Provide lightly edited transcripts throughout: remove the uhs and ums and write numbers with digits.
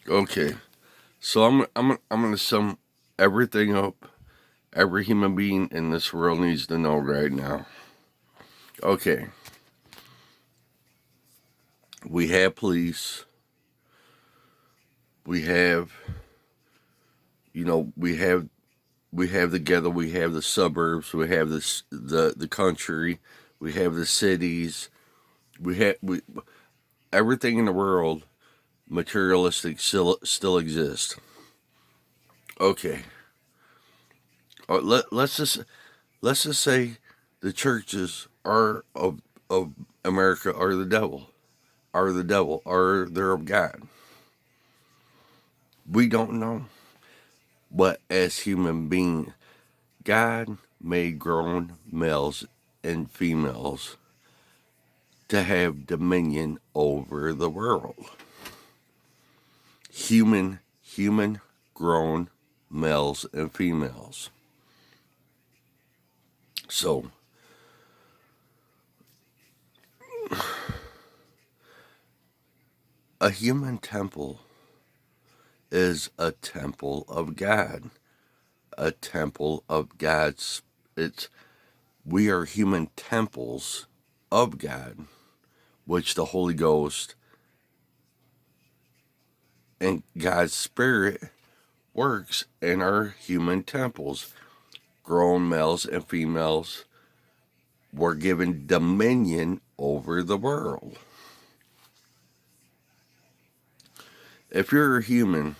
Okay, so I'm gonna sum everything up. Every human being in this world needs to know right now. Okay, we have police. We have, we have the ghetto. We have the suburbs. We have the country. We have the cities. We everything in the world materialistic still exists. Okay, let's just say the churches of America are they're of God. We don't know, but as human beings, God made grown males and females to have dominion over the world. Human grown males and females. So a human temple is a temple of God. A temple of God's we are human temples of God, which the Holy Ghost and God's Spirit works in our human temples. Grown males and females were given dominion over the world. If you're a human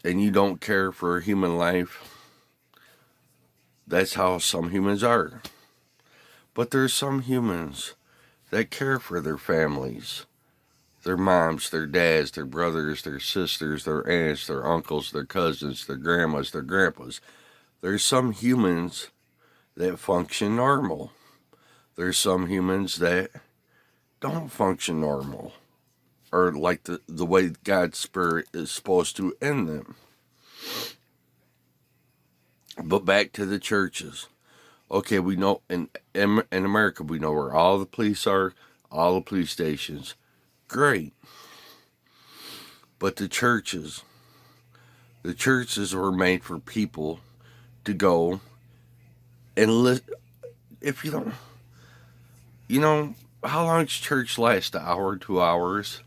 and you don't care for a human life, that's how some humans are. But there's some humans that care for their families, their moms, their dads, their brothers, their sisters, their aunts, their uncles, their cousins, their grandmas, their grandpas. There's some humans that function normal. There's some humans that don't function normal, or like the way God's Spirit is supposed to in them. But back to the churches. Okay, we know in America, we know where all the police are, all the police stations. Great. But the churches were made for people to go and listen. If you don't, how long does church last? An hour, 2 hours?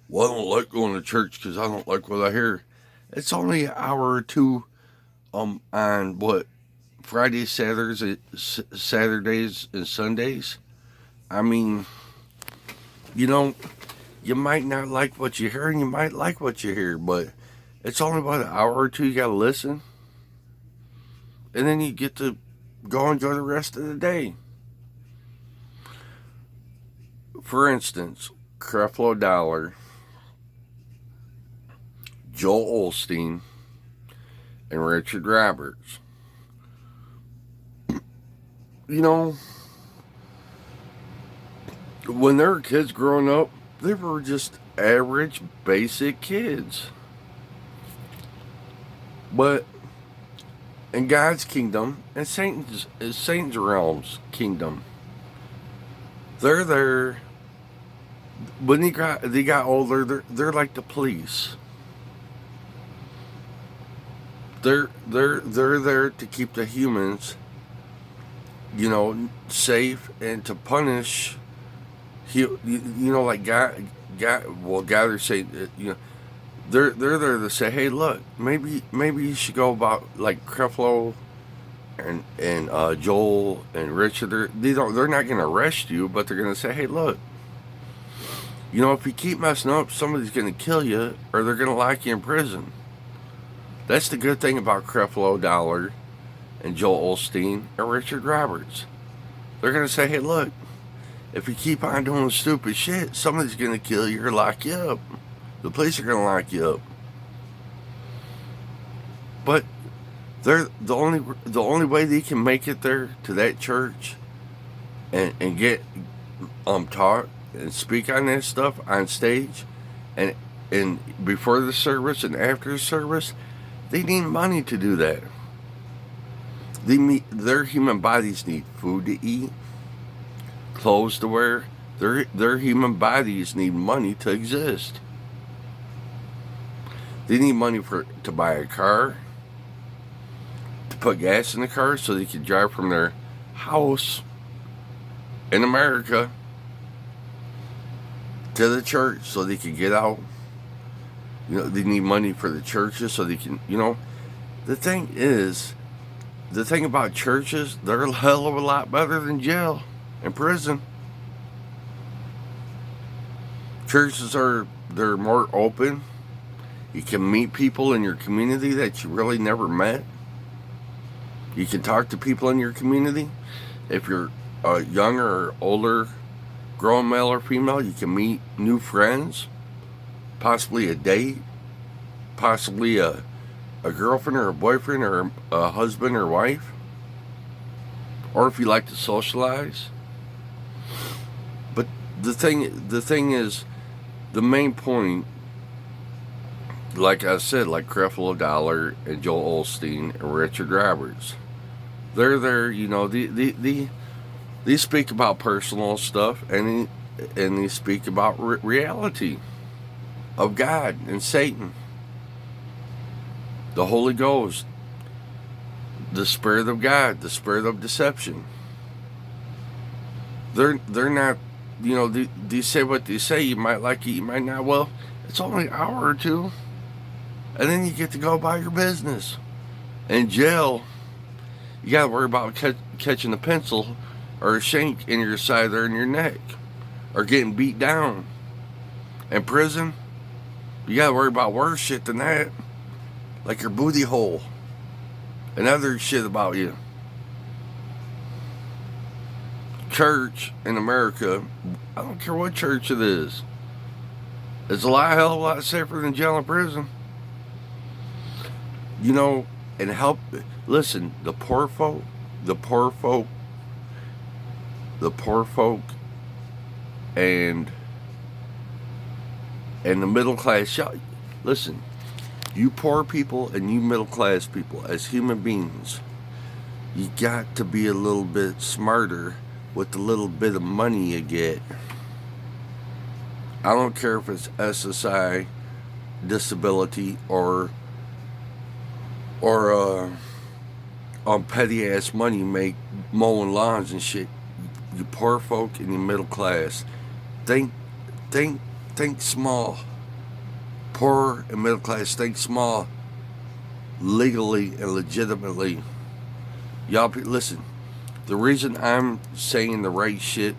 Well, I don't like going to church because I don't like what I hear. It's only an hour or two on what? Fridays, Saturdays, and Sundays. I mean, you might not like what you hear and you might like what you hear, but it's only about an hour or two you gotta listen. And then you get to go enjoy the rest of the day. For instance, Creflo Dollar, Joel Osteen, and Richard Roberts. When they were kids growing up, they were just average, basic kids. But in God's kingdom and Satan's realm's kingdom, they're there. When they got older, they're like the police. They're there to keep the humans, safe and to punish. Like God. God are saying, they're there to say, hey, look, maybe you should go about like Creflo and Joel and Richard. They're not going to arrest you, but they're going to say, hey, look, if you keep messing up, somebody's going to kill you or they're going to lock you in prison. That's the good thing about Creflo Dollar and Joel Osteen and Richard Roberts. They're going to say, hey, look, if you keep on doing stupid shit, somebody's going to kill you or lock you up. The police are going to lock you up. But they're the only way they can make it there to that church and get taught and speak on that stuff on stage and before the service and after the service, they need money to do that. Their human bodies need food to eat, clothes to wear, Their human bodies need money to exist. They need money to buy a car, to put gas in the car so they can drive from their house in America to the church so they can get out. They need money for the churches so they can, the thing about churches, they're a hell of a lot better than jail and prison. Churches they're more open. You can meet people in your community that you really never met. You can talk to people in your community. If you're a younger or older grown male or female, you can meet new friends, possibly a date, possibly a girlfriend or a boyfriend or a husband or wife, or if you like to socialize. But the thing is, the main point, like I said, like Creflo Dollar and Joel Osteen and Richard Roberts, they're there. They speak about personal stuff, and they speak about reality of God and Satan, the Holy Ghost, the Spirit of God, the Spirit of deception. They're not, they say what they say. You might like it, you might not. Well, it's only an hour or two, and then you get to go about your business. In jail, you got to worry about catching a pencil or a shank in your side or in your neck, or getting beat down. In prison, you got to worry about worse shit than that, like your booty hole and other shit about you. Church in America, I don't care what church it is, it's a hell of a lot safer than jail and prison. And help. Listen, the poor folk, and the middle class. Listen, you poor people and you middle class people, as human beings, you got to be a little bit smarter with the little bit of money you get. I don't care if it's SSI, disability, or petty ass money you make mowing lawns and shit. You poor folk and you middle class, think small. Poor and middle class, think small, legally and legitimately. Y'all, listen. The reason I'm saying the right shit,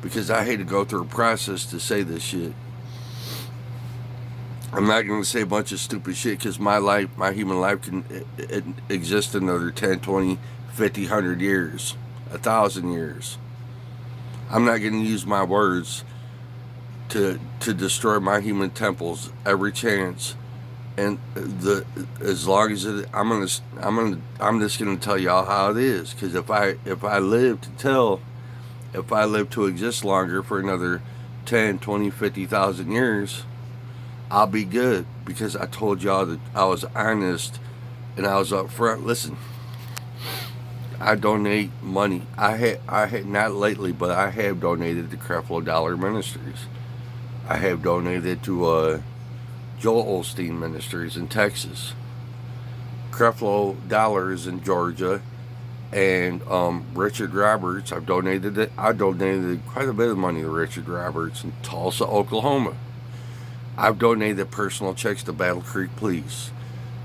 because I hate to go through a process to say this shit. I'm not going to say a bunch of stupid shit, because my human life can exist another 10, 20, 50, 100 years, 1,000 years. I'm not going to use my words to destroy my human temples every chance. And as long as I'm just gonna tell y'all how it is, because if I live to exist longer for another 10, 20, 50,000 years, I'll be good, because I told y'all that I was honest and I was upfront. Listen, I donate money. I had not lately, but I have donated to Creflo Dollar Ministries. I have donated to Joel Osteen Ministries in Texas. Creflo Dollars in Georgia, and Richard Roberts. I donated quite a bit of money to Richard Roberts in Tulsa, Oklahoma. I've donated personal checks to Battle Creek Police.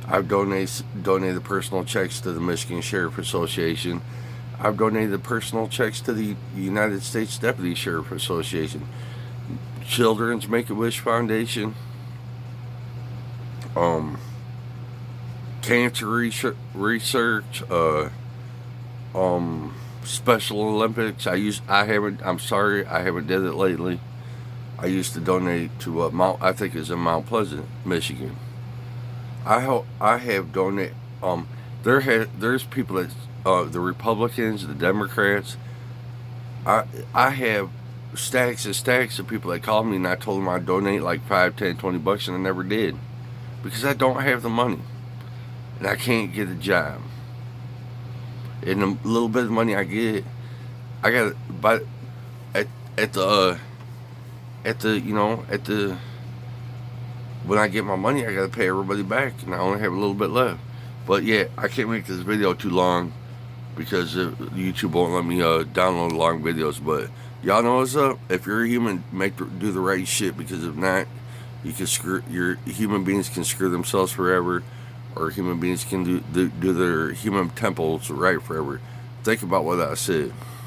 I've donated personal checks to the Michigan Sheriff Association. I've donated personal checks to the United States Deputy Sheriff Association, Children's Make-A-Wish Foundation, cancer research, Special Olympics. I haven't did it lately. I used to donate to I think it's in Mount Pleasant, Michigan. I have donated. There's people that the Republicans, the Democrats. I have stacks and stacks of people that called me, and I told them I'd donate like $5, $10, $20, and I never did, because I don't have the money and I can't get a job. And the little bit of money I get, I got. But at the when I get my money, I gotta pay everybody back, and I only have a little bit left. But yeah, I can't make this video too long because YouTube won't let me download long videos. But y'all know what's up. If you're a human, do the right shit, because if not, you can screw your human beings can screw themselves forever, or human beings can do their human temples right forever. Think about what I said.